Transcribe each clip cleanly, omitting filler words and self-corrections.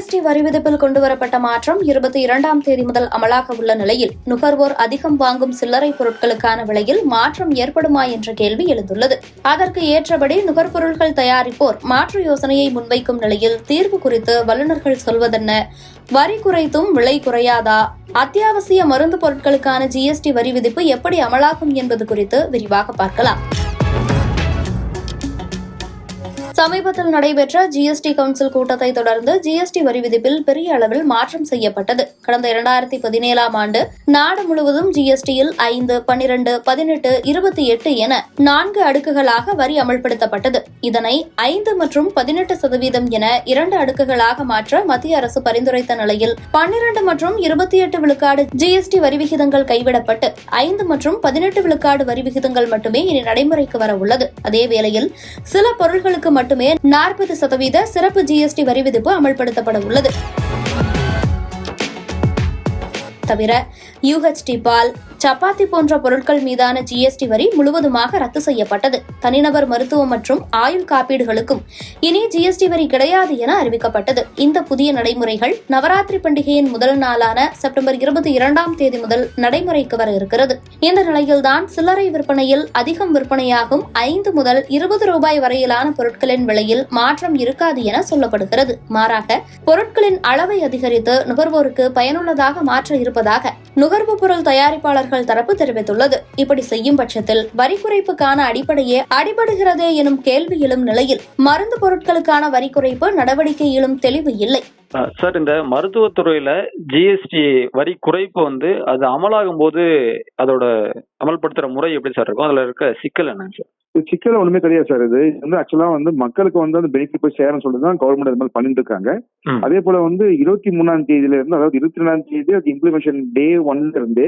GST வரி விதிப்பில் கொண்டுவரப்பட்ட மாற்றம் 22ஆம் தேதி முதல் அமலாக உள்ள நிலையில் நுகர்வோர் அதிகம் வாங்கும் சில்லறை பொருட்களுக்கான விலையில் மாற்றம் ஏற்படுமா என்ற கேள்வி எழுந்துள்ளது. அதற்கு ஏற்றபடி நுகர்பொருட்கள் தயாரிப்போர் மாற்று யோசனையை முன்வைக்கும் நிலையில் தீர்வு குறித்து வல்லுநர்கள் சொல்வதென்ன? வரி குறைத்தும் விலை குறையாதா? அத்தியாவசிய மருந்து பொருட்களுக்கான ஜிஎஸ்டி வரி விதிப்பு எப்படி அமலாகும் என்பது குறித்து விரிவாக பார்க்கலாம். சமீபத்தில் நடைபெற்ற ஜிஎஸ்டி கவுன்சில் கூட்டத்தை தொடர்ந்து ஜிஎஸ்டி வரி விதிப்பில் பெரிய அளவில் மாற்றம் செய்யப்பட்டது. கடந்த 2017ஆம் ஆண்டு நாடு முழுவதும் ஜிஎஸ்டியில் 5, 12, 18, 28 என 4 அடுக்குகளாக வரி அமல்படுத்தப்பட்டது. இதனை 5 மற்றும் 18% என 2 அடுக்குகளாக மாற்ற மத்திய அரசு பரிந்துரைத்த நிலையில் 12 மற்றும் 28 விழுக்காடு ஜிஎஸ்டி வரி விகிதங்கள் கைவிடப்பட்டு 5 மற்றும் 18 விழுக்காடு வரி விகிதங்கள் மட்டுமே இனி நடைமுறைக்கு வர உள்ளது. அதேவேளையில் சில பொருட்களுக்கு மட்டுமே 40% சிறப்பு ஜிஎஸ்டி வரி விதிப்பு அமல்படுத்தப்பட உள்ளது. தவிர யூஹெச்டி பால், சப்பாத்தி போன்ற பொருட்கள் மீதான ஜிஎஸ்டி வரி முழுவதுமாக ரத்து செய்யப்பட்டது. தனிநபர் மருத்துவம் மற்றும் ஆயுள் காப்பீடுகளுக்கும் இனி ஜிஎஸ்டி வரி கிடையாது என அறிவிக்கப்பட்டது. இந்த புதிய நடைமுறைகள் நவராத்திரி பண்டிகையின் முதல் நாளான செப்டம்பர் 22ஆம் தேதி முதல் நடைமுறைக்கு வர இருக்கிறது. இந்த நிலையில்தான் சில்லறை விற்பனையில் அதிகம் விற்பனையாகும் 5 முதல் 20 ரூபாய் வரையிலான பொருட்களின் விலையில் மாற்றம் இருக்காது என சொல்லப்படுகிறது. மாறாக பொருட்களின் அளவை அதிகரித்து நுகர்வோருக்கு பயனுள்ளதாக மாற்ற இருப்பதாக நுகர்வு பொருள் தயாரிப்பாளர்கள் தரப்பு தெரிவித்துள்ளது. இப்படி செய்யும் பட்சத்தில் வரி குறைப்புக்கான அடிப்படையே அடிபடுகிறதே எனும் கேள்வி எழும் நிலையில் மருந்து பொருட்களுக்கான வரி குறைப்பு நடவடிக்கையிலும் தெளிவு இல்லை. சார், இந்த மருத்துவத்துறையில ஜிஎஸ்டி வரி குறைப்பு அது அமலாகும் போது அதோட அமல்படுத்துற முறை எப்படி சார் இருக்கும்? அதுல இருக்க சிக்கல் என்னங்க சார்? சிக்கல் ஒண்ணுமே கிடையாது சார். இது ஆக்சுவலா மக்களுக்கு அந்த பெனிஃபிட் போய் சேரன்னு சொல்லிட்டு தான் கவர்மெண்ட் அது மாதிரி பண்ணிட்டு இருக்காங்க. அதே போல 23ஆம் தேதியில இருந்து, அதாவது 22ஆம் தேதி அது இம்ப்ளிமெண்டேஷன் டே 1ல இருந்து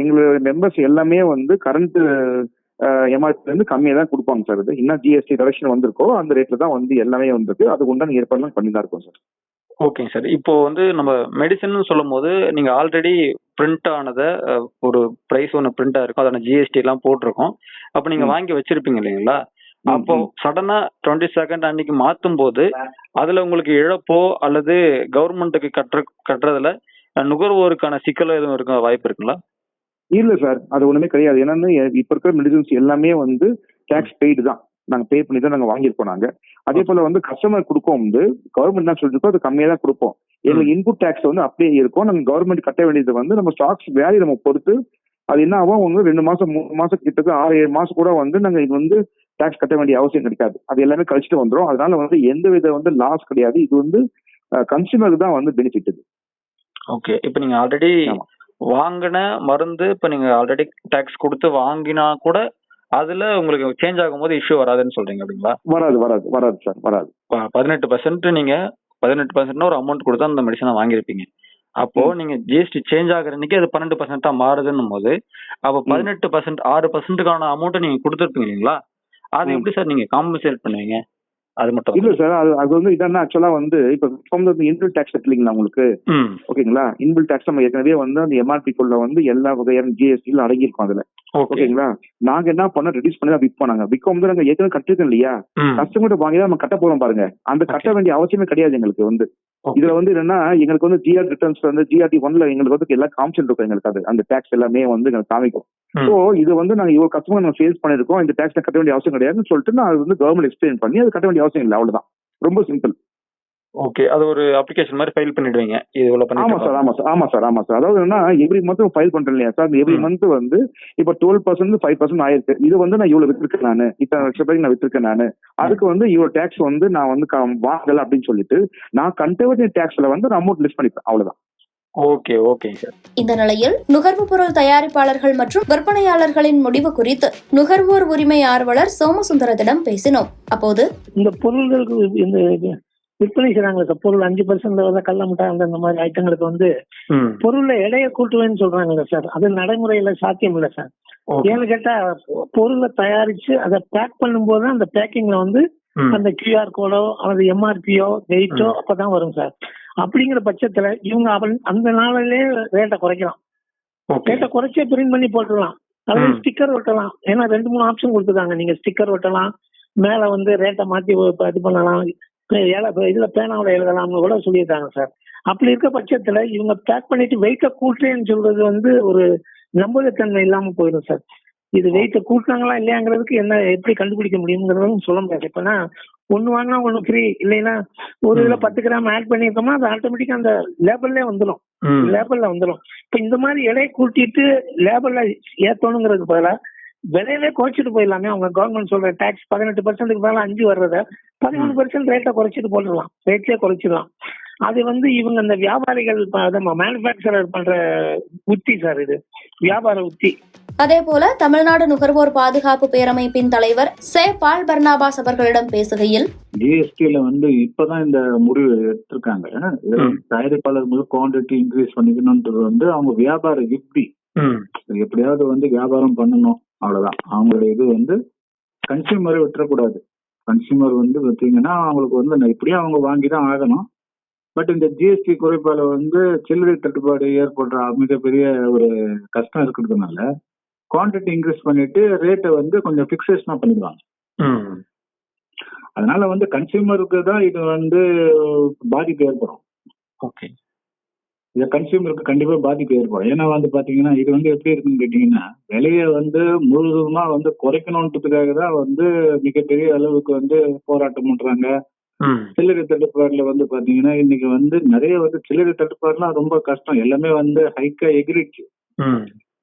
எங்களோட மெம்பர்ஸ் எல்லாமே கரண்ட் எம்ஆர்பி இருந்து கம்மியா தான் கொடுப்பாங்க சார். இது இன்னும் ஜிஎஸ்டி ரிடக்ஷன் வந்திருக்கோ அந்த ரேட்ல தான் எல்லாமே வந்திருக்கு. அதுக்கு உண்டான ஏற்பாடு பண்ணி தான் இருக்கும் சார். ஓகேங்க சார். இப்போ நம்ம மெடிசன் சொல்லும் போது நீங்க ஆல்ரெடி பிரிண்ட் ஆனத ஒரு பிரைஸ் ஒன்று பிரிண்ட் ஆயிருக்கும், அதோட ஜிஎஸ்டி எல்லாம் போட்டிருக்கோம். அப்ப நீங்க வாங்கி வச்சிருப்பீங்க இல்லைங்களா? அப்போ சடனா 22 அன்னைக்கு மாத்தும் போது அதுல உங்களுக்கு இழப்போ அல்லது கவர்மெண்ட்டுக்கு கட்டுறதுல நுகர்வோருக்கான சிக்கல் எதுவும் இருக்க வாய்ப்பு இருக்குங்களா? இல்ல சார், அது ஒண்ணுமே கிடையாது. ஏன்னா இப்ப இருக்கிற மெடிசன்ஸ் எல்லாமே டாக்ஸ் பெய்டு தான். நாங்க பே பண்ணி தான் நாங்க வாங்கியிருப்போம். நாங்க அதே போல கஸ்டமர் கொடுப்போம் கவர்மெண்ட் தான் சொல்லிருக்கோம், அது கம்மியா தான் கொடுப்போம். எங்களுக்கு இன்புட் டாக்ஸ் அப்படியே இருக்கும். நாங்க கவர்மெண்ட் கட்ட வேண்டியது நம்ம ஸ்டாக்ஸ் வேல்யூ நம்ம பொறுத்து அது என்ன ஆகும், 2 மாசம் 3 மாசம் கிட்டத்தட்ட 6-7 மாசம் கூட நாங்க இது டாக்ஸ் கட்ட வேண்டிய அவசியம் கிடைக்காது. அது எல்லாமே கழிச்சுட்டு வந்துடும். அதனால எந்த வித லாஸ் கிடையாது. இது கன்சியூமருக்கு தான் பெனிஃபிட். இது ஓகே. இப்ப நீங்க ஆல்ரெடி வாங்கின மருந்து இப்ப நீங்க ஆல்ரெடி டாக்ஸ் கொடுத்து வாங்கினா கூட அதுல உங்களுக்கு சேஞ்ச் ஆகும்போது இஷ்யூ வராதுன்னு சொல்றீங்க அப்படிங்களா? வராது சார், வராது. 18% நீங்க 18% ஒரு அமௌண்ட் கொடுத்தா அந்த மெடிசனை வாங்கியிருப்பீங்க. அப்போ நீங்க ஜிஎஸ்டி சேஞ்ச் ஆகுற அன்னைக்கு அது 12% மாறுதுன்னும் போது அப்போ 18% 6%க்கான அமௌண்ட் நீங்க கொடுத்துருப்பீங்க இல்லைங்களா? அது எப்படி சார் நீங்க காம்பன்சேட் பண்ணுவீங்க? அது மட்டும் இல்ல சார், அது இதான் ஆக்சுவலா இப்ப இன்பில் டாக்ஸ் இல்லைங்களா உங்களுக்கு? ஓகேங்களா? இன்பில் டாக்ஸ் நம்ம ஏற்கனவே அந்த எம்ஆர்பி குள்ள எல்லா வகையான ஜிஎஸ்டி அடங்கியிருக்கும் அதுல. ஓகேங்களா? நாங்க என்ன பண்ண ரெடியூஸ் பண்ணி விற்போம். நாங்க விற்கும் நாங்க ஏற்கனவே கட்டிருக்கோம் இல்லையா? கஸ்டமர் வாங்கி தான் நம்ம கட்ட போறோம் பாருங்க. அந்த கட்ட வேண்டிய அவசியமே கிடையாது எங்களுக்கு. இதுல என்னன்னா எங்களுக்கு ஜிஆர் ரிட்டர்ன்ஸ் ஜிஆர்டி 1ல எங்களுக்கு எல்லா காமிஷன் இருக்கும். எங்களுக்கு அந்த டாக்ஸ் எல்லாமே எங்களுக்கு காமிக்கும். சோ இது நாங்க இவ்வளவு கஸ்டமர் நம்ம சேல்ஸ் பண்ணிருக்கோம், இந்த டாக்ஸ் கட்ட வேண்டிய அவசியம் கிடையாதுன்னு சொல்லிட்டு நான் அது கவர்மெண்ட் எக்ஸ்பிளைன் பண்ணி அது கட்ட வேண்டிய அவசியம் இல்லை. அவ்வளவுதான், ரொம்ப சிம்பிள். ஓகே. அது ஒரு அப்ளிகேஷன் மாதிரி ஃபைல் பண்ணிடுவீங்க. ஆமா சார். அதாவது எவ்ரி மந்த் ஃபைல் பண்றேன் இல்லையா சார்? எவ்ரி மந்த் இப்ப 12% 5% ஆயிருக்கு. இது நான் இவ்வளவு வித்திருக்கேன், நானு இத்தனை லட்சம் ரூபாய்க்கு நான் வித்திருக்கேன். நானு அதுக்கு இவ்வளவு டாக்ஸ் நான் வாங்கல அப்படின்னு சொல்லிட்டு நான் கன்சர்வேட்டிவ் டாக்ஸ்ல நான் அமௌண்ட் லிஸ்ட் பண்ணிப்பேன். அவ்வளவுதான். Okay sir. இந்த நிலையில் நுகர்வு பொருள் தயாரிப்பாளர்கள் மற்றும் விற்பனையாளர்களின் முடிவு குறித்து நுகர்வோர் உரிமை ஆர்வலர் சோமசுந்தரத்திடம் பேசினோம். அப்போது இந்த பொருள்களுக்கு விற்பனை செய்யறாங்க சார். பொருள் 5% கள்ள முட்டாய் அந்த மாதிரி ஐட்டங்களுக்கு பொருள்ல எடையை கூட்டுவேன்னு சொல்றாங்க சார். அது நடைமுறையில சாத்தியம் இல்லை சார். ஏன்னு கேட்டா பொருளை தயாரிச்சு அதை பேக் பண்ணும் போது அந்த பேக்கிங்ல அந்த QR கோடோ அல்லது எம்ஆர்பியோ வெயிட்டோ அப்பதான் வரும் சார். அப்படிங்கிற பட்சத்துல இவங்க அந்த நாளிலே ரேட்டை குறைக்கலாம். ரேட்டை குறைச்சே பிரிண்ட் பண்ணி போட்டுடலாம். அதாவது ஸ்டிக்கர் ஒட்டலாம். ஏன்னா 2-3 ஆப்ஷன் கொடுத்துருக்காங்க. நீங்க ஸ்டிக்கர் ஒட்டலாம், மேல ரேட்டை மாத்தி இது பண்ணலாம், இதுல பேனாவோட எழுதலாம்னு கூட சொல்லியிருக்காங்க சார். அப்படி இருக்க பட்சத்துல இவங்க பேக் பண்ணிட்டு வெயிட்ட கூட்டுறேன்னு சொல்றது வந்து ஒரு நம்பகத்தன்மை இல்லாம போயிடும் சார். இது வெயிட்ட கூட்டினாங்களா இல்லையாங்கிறதுக்கு என்ன எப்படி கண்டுபிடிக்க முடியுங்கிறதும் சொல்ல முடியாது. இப்பனா ஒண்ணு வாங்கினா ஒண்ணு ஃப்ரீ, இல்லைன்னா ஒரு இதுல 10 கிராம் ஆட் பண்ணிருக்கோம்னா அது ஆட்டோமேட்டிக்கா அந்த லேபிள்ல வந்துடும். இப்ப இந்த மாதிரி எடையை கூட்டிட்டு லேபிள்ல ஏத்தணுங்கிறதுக்கு பதிலா விலையிலே குறைச்சிட்டு போயிடலாமே. அவங்க கவர்மெண்ட் சொல்ற டாக்ஸ் 18% மேல 5 வர்றத 13% ரேட்டை குறைச்சிட்டு போட்டுடலாம், ரேட்லயே குறைச்சிடலாம். அது வந்து இவங்க இந்த வியாபாரிகள் மேனுபேக்சரர் பண்ற உத்தி சார், இது வியாபார உத்தி. அதேபோல தமிழ்நாடு நுகர்வோர் பாதுகாப்பு பேரமைப்பின் தலைவர் சே பால் பர்னாபாஸ் அவர்களிடம் பேசுகையில், ஜிஎஸ்டில வந்து இப்பதான் இந்த முடிவு எடுத்திருக்காங்க. தயாரிப்பாளர் முதல் குவான்டிட்டி இன்க்ரீஸ் பண்ணிக்கணும்ன்றது வந்து அவங்க வியாபார யுக்தி. எப்படியாவது வந்து வியாபாரம் பண்ணணும், அவ்வளவுதான் அவங்களுடைய இது. வந்து கன்சியூமரை விட்டுறக்கூடாது. கன்சியூமர் வந்து பார்த்தீங்கன்னா அவங்களுக்கு வந்து இப்படியும் அவங்க வாங்கிதான் ஆகணும். பட் இந்த ஜிஎஸ்டி குறைப்பால வந்து சில்லறை தட்டுப்பாடு ஏற்படுற மிகப்பெரிய ஒரு கஷ்டம் இருக்கிறதுனால குவான்டிட்டி இன்க்ரீஸ் பண்ணிட்டு ரேட்டை வந்து கொஞ்சம் பிக்சேஷனா பண்ணிடுவாங்க. அதனால வந்து கன்சியூமருக்கு தான் இது வந்து பாதிப்பு ஏற்படும். ஓகே, இது கன்சியூமருக்கு கண்டிப்பா பாதிப்பு ஏற்படும். ஏன்னா வந்து பாத்தீங்கன்னா இது வந்து எப்படி இருக்குன்னு கேட்டீங்கன்னா, விலையை வந்து முழுவதுமா வந்து குறைக்கணுன்றதுக்காக தான் வந்து மிகப்பெரிய அளவுக்கு வந்து போராட்டம் பண்றாங்க. சில்லறை தட்டுப்பாடுல வந்து பாத்தீங்கன்னா இன்னைக்கு வந்து நிறைய வந்து சில்லறை தட்டுப்பாடுலாம் ரொம்ப கஷ்டம். எல்லாமே வந்து ஹைக்கா எகிரிச்சு,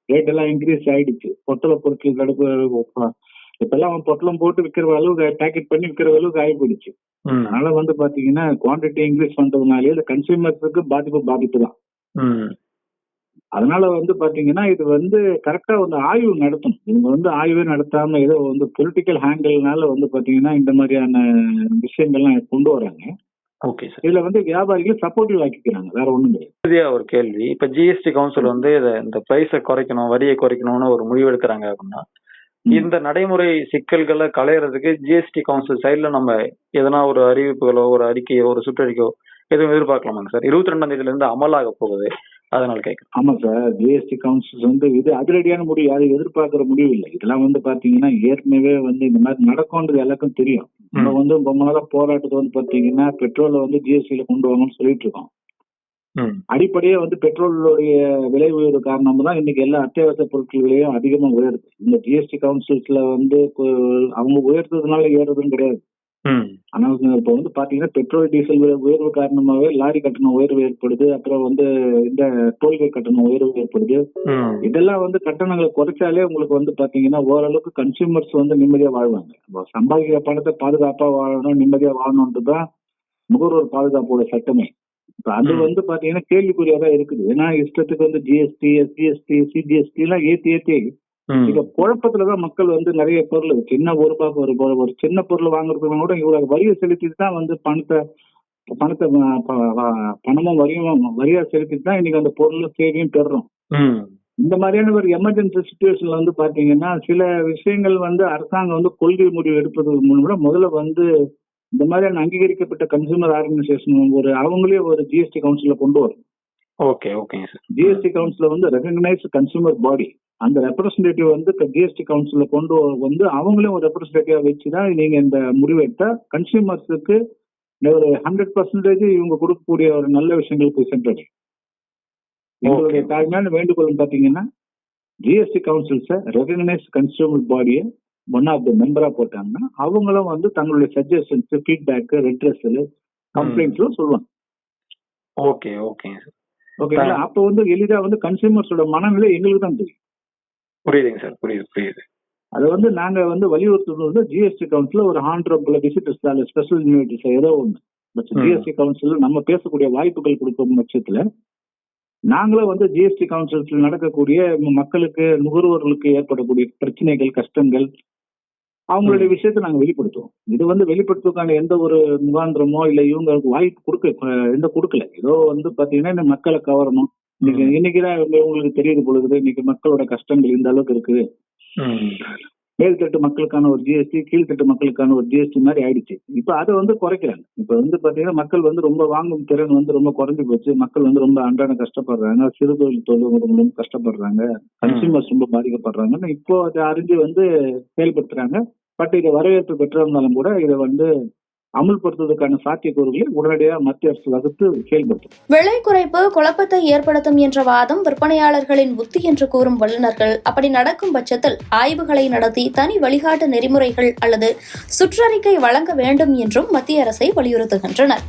ரேட் எல்லாம் இன்க்ரீஸ் ஆயிடுச்சு. பொட்டல பொருட்கள் தடுப்பு இப்பெல்லாம் பொட்டலம் போட்டு விற்கிற அளவுக்கு, பேக்கெட் பண்ணி விற்கிற அளவுக்கு ஆகி போயிடுச்சு. அதனால வந்து பாத்தீங்கன்னா குவான்டிட்டி இன்க்ரீஸ் பண்றதுனாலே இந்த கன்சியூமர்ஸுக்கு பாதிப்பு தான். அதனால வந்து பாத்தீங்கன்னா இது வந்து கரெக்டா வந்து ஆய்வு நடத்தணும். இவங்க வந்து ஆய்வே நடத்தாம ஏதோ வந்து பொலிட்டிக்கல் ஹேங்கிள்னால வந்து பாத்தீங்கன்னா இந்த மாதிரியான விஷயங்கள்லாம் கொண்டு வராங்க. Okay sir. இதுல வந்து வியாபாரிகள் சப்போர்ட்டிவ் ஆக்கிக்கிறாங்க, வேற ஒண்ணும் கிடையாது. ஒரு கேள்வி, இப்ப ஜிஎஸ்டி கவுன்சில் வந்து இந்த பிரைஸை குறைக்கணும், வரியை குறைக்கணும்னு ஒரு முடிவு எடுக்கிறாங்க அப்படின்னா, இந்த நடைமுறை சிக்கல்களை களையறதுக்கு ஜிஎஸ்டி கவுன்சில் சைட்ல நம்ம எதனா ஒரு அறிவிப்புகளோ, ஒரு அறிக்கையோ, ஒரு சுற்றறிக்கையோ எதுவும் எதிர்பார்க்கலாமாங்க சார்? 22ஆம் தேதியில இருந்து அமலாக போகுது, அதனால கேட்குறேன். ஆமா சார், ஜிஎஸ்டி கவுன்சில் வந்து இது அதிரடியான முடிவு, அது எதிர்பார்க்கிற முடிவு இல்லை. இதெல்லாம் வந்து பாத்தீங்கன்னா ஏற்கனவே வந்து இந்த மாதிரி நடக்கும்ன்றது எல்லாருக்கும் தெரியும். நம்ம வந்து ரொம்ப நாளா போராட்டத்தை வந்து பாத்தீங்கன்னா பெட்ரோலை வந்து ஜிஎஸ்டியில கொண்டு வாங்கணும்னு சொல்லிட்டு இருக்கோம். அடிப்படையே வந்து பெட்ரோலுடைய விலை உயர்வு காரணமா தான் இன்னைக்கு எல்லா அத்தியாவசிய பொருட்கள் விலையும் அதிகமா உயருது. இந்த ஜிஎஸ்டி கவுன்சில்ஸ்ல வந்து அவங்க உயர்த்ததுனால ஏறுறதுன்னு கிடையாது. ஆனா இப்ப வந்து பாத்தீங்கன்னா பெட்ரோல் டீசல் உயர்வு காரணமாவே லாரி கட்டணம் உயர்வு ஏற்படுது, அப்புறம் வந்து இந்த டோல்கேட் கட்டணம் உயர்வு ஏற்படுது. இதெல்லாம் வந்து கட்டணங்களை குறைச்சாலே உங்களுக்கு வந்து பாத்தீங்கன்னா ஓரளவுக்கு கன்சியூமர்ஸ் வந்து நிம்மதியா வாழ்வாங்க. சம்பாதிக்கிற பணத்தை பாதுகாப்பா வாழணும், நிம்மதியா வாழணும்ன்றதுதான் நுகர்வோர் பாதுகாப்போட சட்டமே. இப்ப அது வந்து பாத்தீங்கன்னா கேள்விக்குறியாதான் இருக்குது. ஏன்னா இஷ்டத்துக்கு வந்து ஜிஎஸ்டி, எஸ்ஜிஎஸ்டி, சிஜிஎஸ்டி எல்லாம் ஏத்தி இந்த குழப்பத்துலதான் மக்கள் வந்து நிறைய பொருள், சின்ன ஒரு சின்ன பொருள் வாங்குறதுக்கு கூட இவ்வளவு வரியை செலுத்திட்டு தான் வந்து பணமும் வரியா செலுத்திட்டு தான் இன்னைக்கு அந்த பொருளும் சேவையும் பெறுறோம். இந்த மாதிரியான ஒரு எமர்ஜென்சி சிச்சுவேஷன்ல வந்து பாத்தீங்கன்னா சில விஷயங்கள் வந்து அரசாங்கம் வந்து கொள்கை முடிவு எடுப்பதற்கு மூலம் முதல்ல வந்து இந்த மாதிரியான அங்கீகரிக்கப்பட்ட கன்சூமர் ஆர்கனைசேஷன் அவங்களே ஒரு ஜிஎஸ்டி கவுன்சில கொண்டு வரும். ஓகே ஓகேங்க சார். ஜிஎஸ்டி கவுன்சில வந்து ரெகக்னைஸ்ட் கன்சூமர் பாடி, அந்த ரெப்ரஸன்டேட்டிவ் வந்து ஜிஎஸ்டி கவுன்சில கொண்டு வந்து அவங்களே ஒரு ரெப்ரஸன்டேட்டிவா வச்சுதான் நீங்க இந்த முடிவு எடுத்தா கன்சியூமர்ஸுக்கு ஒரு 100% இவங்க கொடுக்கக்கூடிய ஒரு நல்ல விஷயங்கள் போய் சென்றடையும். எங்களுடைய தாழ்மையான வேண்டுகோள் பாத்தீங்கன்னா ஜிஎஸ்டி கவுன்சில்ஸ ரெகக்னைஸ்ட் கன்சூமர் பாடியை ஒன் ஆஃப் த மெம்பரா போட்டாங்கன்னா அவங்களும் வந்து தங்களுடைய சஜஷன்ஸ், ஃபீட்பேக், ரெட்ரஸல், கம்ப்ளைண்ட்ஸ்லாம் சொல்லுவாங்க. ஓகே ஓகேங்க சார். ஓகேங்களா? அப்போ வந்து எளிதா வந்து கன்சியூமர்ஸோட மனநிலை எங்களுக்கு தான் தெரியும். புரியுதுங்க சார், புரியுது. அதை வந்து நாங்க வந்து வலியுறுத்துறது வந்து ஜிஎஸ்டி கவுன்சில் ஒரு ஹானரபிள் விசிட்டர்ஸ் ஸ்பெஷல் இன்வைட்டிஸ் ஏதோ ஒண்ணு. பட் ஜிஎஸ்டி கவுன்சில் நம்ம பேசக்கூடிய வாய்ப்புகள் கொடுக்கும் பட்சத்துல நாங்களும் வந்து ஜிஎஸ்டி கவுன்சில் நடக்கக்கூடிய மக்களுக்கு, நுகர்வோர்களுக்கு ஏற்படக்கூடிய பிரச்சனைகள், கஷ்டங்கள், அவங்களுடைய விஷயத்தை நாங்க வெளிப்படுத்துவோம். இது வந்து வெளிப்படுத்துவதற்கான எந்த ஒரு முகாந்திரமோ இல்ல இவங்களுக்கு வாய்ப்பு கொடுக்கல. ஏதோ வந்து பாத்தீங்கன்னா இந்த மக்களை கவரணும், இன்னைக்குதான் உங்களுக்கு தெரியுது பொழுது இன்னைக்கு மக்களோட கஷ்டங்கள் இந்த அளவுக்கு இருக்குது. மேல்தட்டு மக்களுக்கான ஒரு ஜிஎஸ்டி, கீழ்த்தட்டு மக்களுக்கான ஒரு ஜிஎஸ்டி மாதிரி ஆயிடுச்சு. இப்ப அதை வந்து குறைக்கிறாங்க. இப்ப வந்து பாத்தீங்கன்னா மக்கள் வந்து ரொம்ப வாங்கும் திறன் வந்து ரொம்ப குறைஞ்சு போச்சு. மக்கள் வந்து ரொம்ப அன்றாட கஷ்டப்படுறாங்க, சிறு தொழில் ரொம்ப கஷ்டப்படுறாங்க, கன்சியூமர்ஸ் ரொம்ப பாதிக்கப்படுறாங்கன்னு இப்போ அதை அறிஞ்சு வந்து செயல்படுத்துறாங்க. பட் இதை வரவேற்பு பெற்றிருந்தாலும் கூட இதை வந்து அமல்படுத்துவதற்கான சாத்தியக்கூறுகளை உடனடியாக மத்திய அரசு வகுத்து செயல்படுத்தும். விலை குறைப்பு குழப்பத்தை ஏற்படுத்தும் என்ற வாதம் விற்பனையாளர்களின் புத்தி என்று கூறும் வல்லுநர்கள், அப்படி நடக்கும் பட்சத்தில் ஆய்வுகளை நடத்தி தனி வழிகாட்டு நெறிமுறைகள் அல்லது சுற்றறிக்கை வழங்க வேண்டும் என்றும் மத்திய அரசை வலியுறுத்துகின்றனர்.